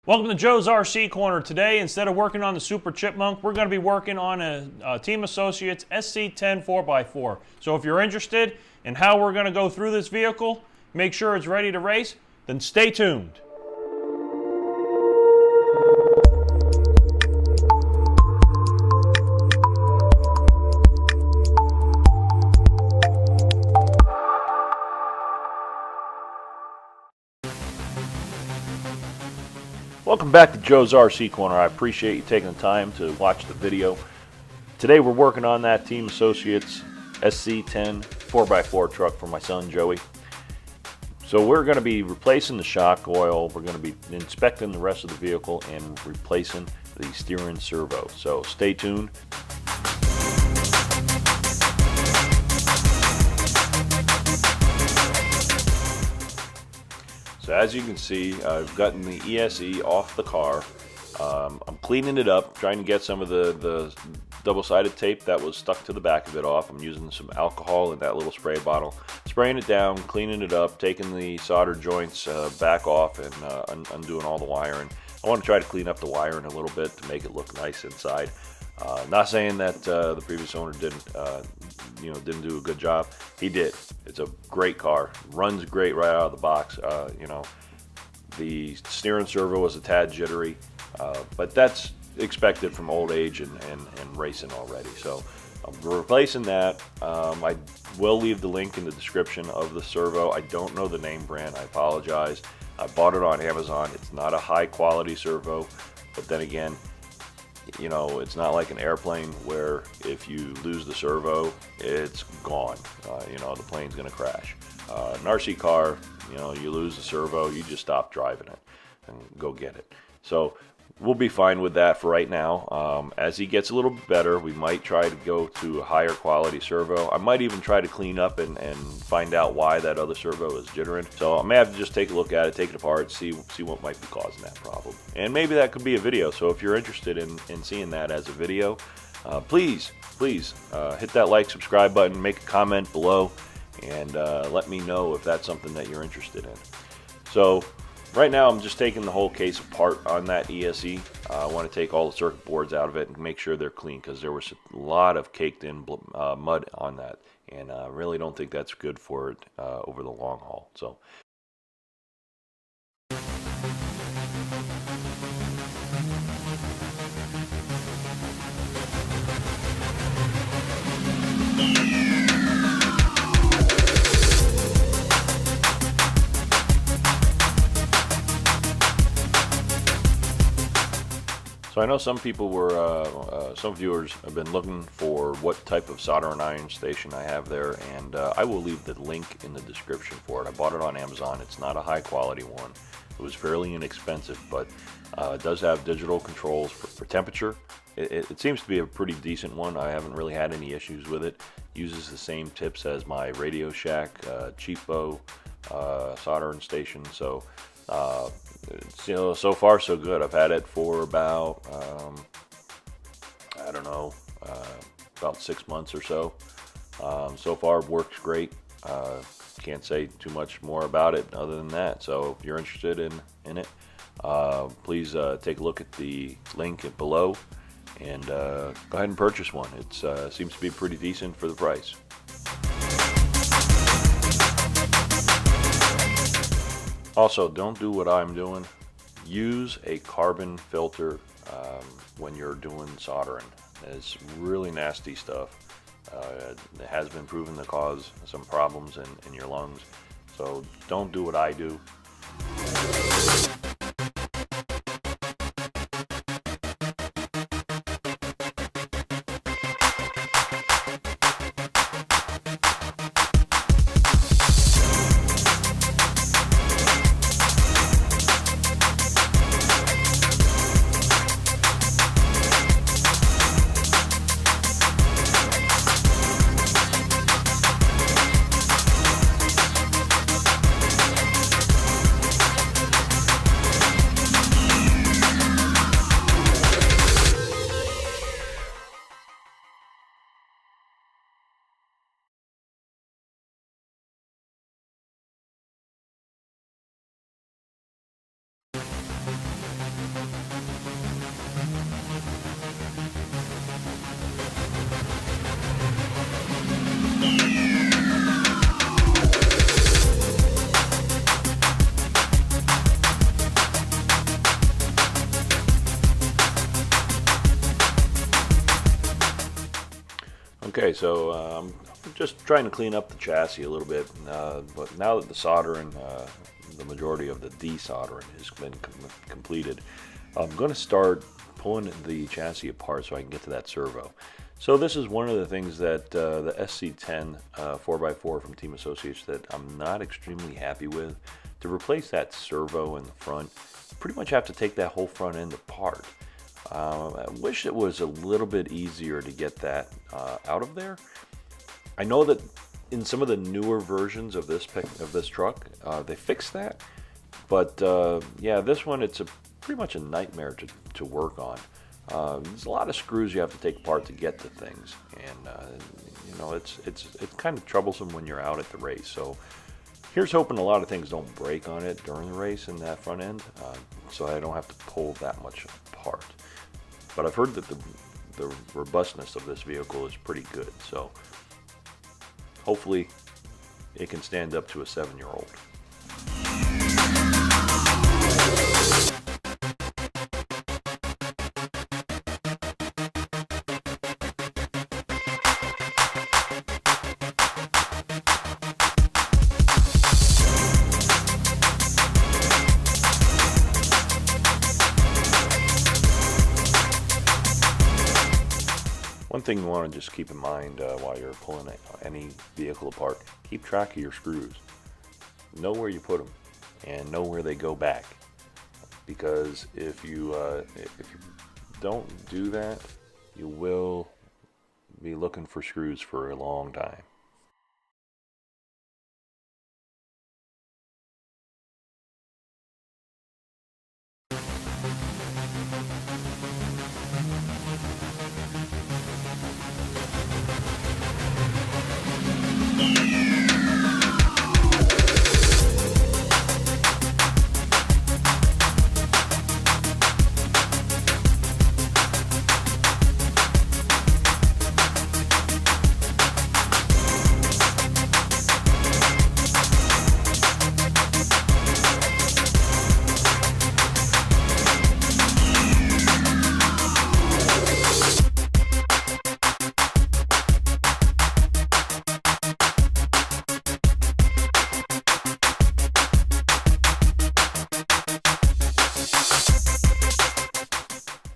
Welcome to Joe's RC Corner. Today, instead of working on the Super Chipmunk, we're going to be working on a Team Associates SC10 4x4. So if you're interested in how we're going to go through this vehicle, make sure it's ready to race, then stay tuned. Welcome back to Joe's RC Corner. I appreciate you taking the time to watch the video. Today we're working on that Team Associates SC10 4x4 truck for my son Joey. So we're going to be replacing the shock oil, we're going to be inspecting the rest of the vehicle, and replacing the steering servo. So stay tuned. So as you can see, I've gotten the ESE off the car. I'm cleaning it up, trying to get some of the double-sided tape that was stuck to the back of it off. I'm using some alcohol in that little spray bottle, spraying it down, cleaning it up, taking the solder joints back off, and undoing all the wiring. I want to try to clean up the wiring a little bit to make it look nice inside. Not saying that the previous owner didn't do a good job. He did. It's a great car. Runs great right out of the box. The steering servo was a tad jittery, but that's expected from old age and racing already. So we're replacing that. I will leave the link in the description of the servo. I don't know the name brand. I apologize. I bought it on Amazon. It's not a high quality servo, but then again, you know, it's not like an airplane where if you lose the servo, it's gone. The plane's going to crash. An RC car, you lose the servo, you just stop driving it and go get it. So we'll be fine with that for right now. As he gets a little bit better, we might try to go to a higher quality servo. I might even try to clean up and find out why that other servo is jittering. So I may have to just take a look at it, take it apart, see what might be causing that problem. And maybe that could be a video. So if you're interested in seeing that as a video, please hit that like, subscribe button, make a comment below, and let me know if that's something that you're interested in. So right now I'm just taking the whole case apart on that ESE. I want to take all the circuit boards out of it and make sure they're clean, because there was a lot of caked in mud on that, and I really don't think that's good for it over the long haul. So So I know some people some viewers have been looking for what type of soldering iron station I have there, and I will leave the link in the description for it. I bought it on Amazon. It's not a high quality one. It was fairly inexpensive, but it does have digital controls for temperature. It seems to be a pretty decent one. I haven't really had any issues with it. Uses the same tips as my Radio Shack cheapo soldering station. So so far so good. I've had it for about I don't know, about 6 months or so. So far it works great. Can't say too much more about it other than that. So if you're interested in it, please take a look at the link below and go ahead and purchase one. It seems to be pretty decent for the price. Also, don't do what I'm doing. Use a carbon filter when you're doing soldering. It's really nasty stuff. It has been proven to cause some problems in your lungs. So don't do what I do. Okay, so I'm just trying to clean up the chassis a little bit, but now that the soldering, the majority of the desoldering has been completed, I'm going to start pulling the chassis apart so I can get to that servo. So this is one of the things that the SC10 4x4 from Team Associates that I'm not extremely happy with. To replace that servo in the front, pretty much have to take that whole front end apart. I wish it was a little bit easier to get that out of there. I know that in some of the newer versions of this truck, they fixed that, but yeah, this one, it's pretty much a nightmare to work on. There's a lot of screws you have to take apart to get to things, and you know, it's kind of troublesome when you're out at the race. So here's hoping a lot of things don't break on it during the race in that front end, so I don't have to pull that much apart. But I've heard that the robustness of this vehicle is pretty good, so hopefully it can stand up to a 7-year-old. One thing you want to just keep in mind while you're pulling any vehicle apart, keep track of your screws. Know where you put them and know where they go back. Because if you don't do that, you will be looking for screws for a long time.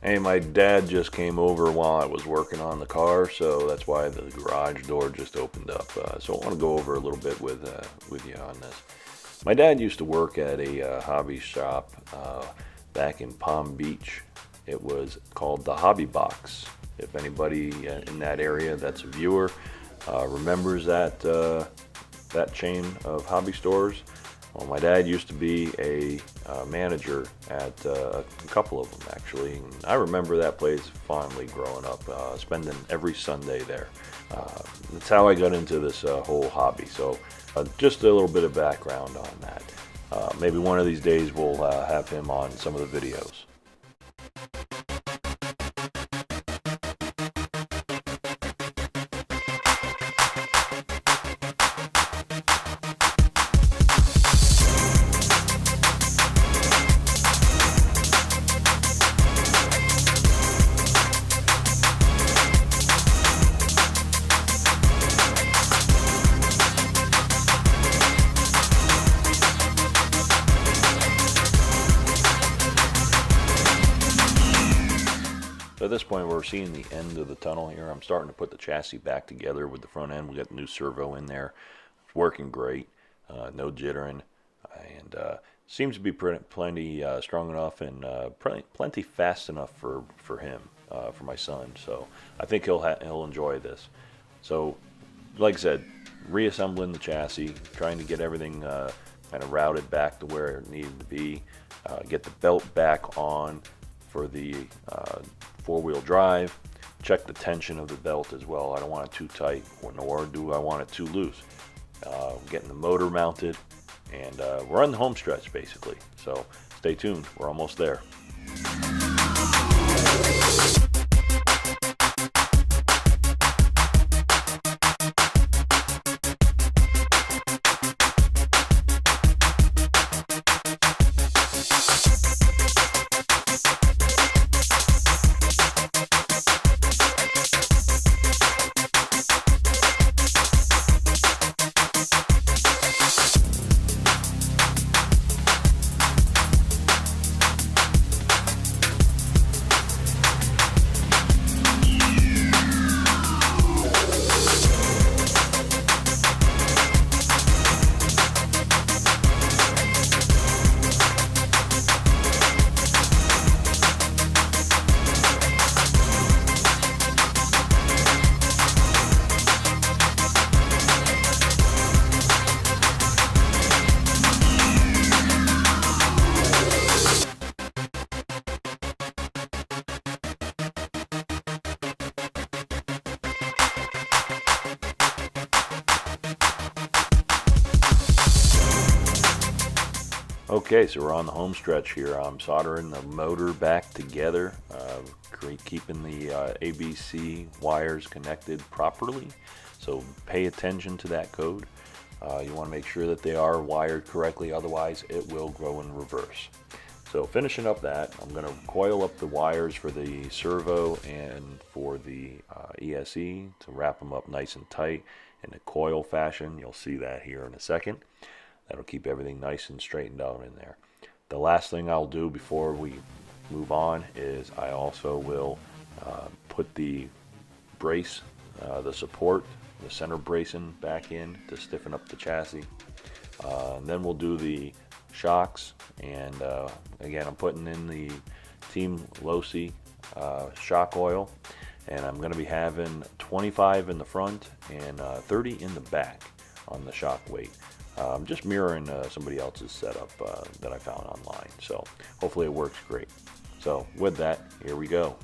Hey, my dad just came over while I was working on the car, so that's why the garage door just opened up. So I want to go over a little bit with you on this. My dad used to work at a hobby shop back in Palm Beach. It was called the Hobby Box. If anybody in that area that's a viewer remembers that that chain of hobby stores. Well, my dad used to be a manager at a couple of them, actually. And I remember that place fondly growing up, spending every Sunday there. That's how I got into this whole hobby. So just a little bit of background on that. Maybe one of these days we'll have him on some of the videos. So at this point, we're seeing the end of the tunnel here. I'm starting to put the chassis back together with the front end. We got the new servo in there. It's working great, no jittering, and seems to be plenty strong enough and plenty fast enough for him, for my son. So I think he'll enjoy this. So, like I said, reassembling the chassis, trying to get everything kind of routed back to where it needed to be, get the belt back on for the four-wheel drive, check the tension of the belt as well. I don't want it too tight, nor do I want it too loose. Getting the motor mounted, and we're on the home stretch basically. So stay tuned, we're almost there. Okay, so we're on the home stretch here. I'm soldering the motor back together, keeping the ABC wires connected properly. So pay attention to that code. You want to make sure that they are wired correctly, otherwise it will go in reverse. So finishing up that, I'm going to coil up the wires for the servo and for the ESC to wrap them up nice and tight in a coil fashion. You'll see that here in a second. That'll keep everything nice and straightened out in there. The last thing I'll do before we move on is I also will put the brace, the support, the center bracing back in to stiffen up the chassis. And then we'll do the shocks, and again I'm putting in the Team Losi shock oil, and I'm going to be having 25 in the front and 30 in the back on the shock weight. I'm just mirroring somebody else's setup that I found online, so hopefully it works great. So with that, here we go.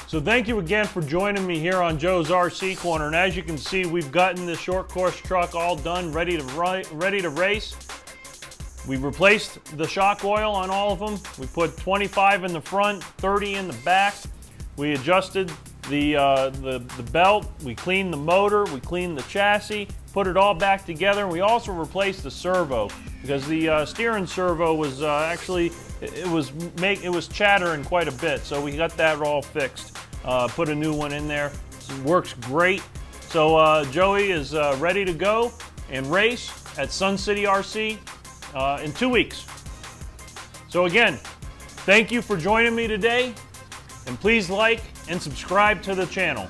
So thank you again for joining me here on Joe's RC Corner, and as you can see, we've gotten this short course truck all done, ready to race. We replaced the shock oil on all of them. We put 25 in the front, 30 in the back. We adjusted the belt. We cleaned the motor. We cleaned the chassis. Put it all back together. We also replaced the servo because the steering servo was it was chattering quite a bit. So we got that all fixed. Put a new one in there. It works great. So Joey is ready to go and race at Sun City RC. In 2 weeks. So again, thank you for joining me today, and please like and subscribe to the channel.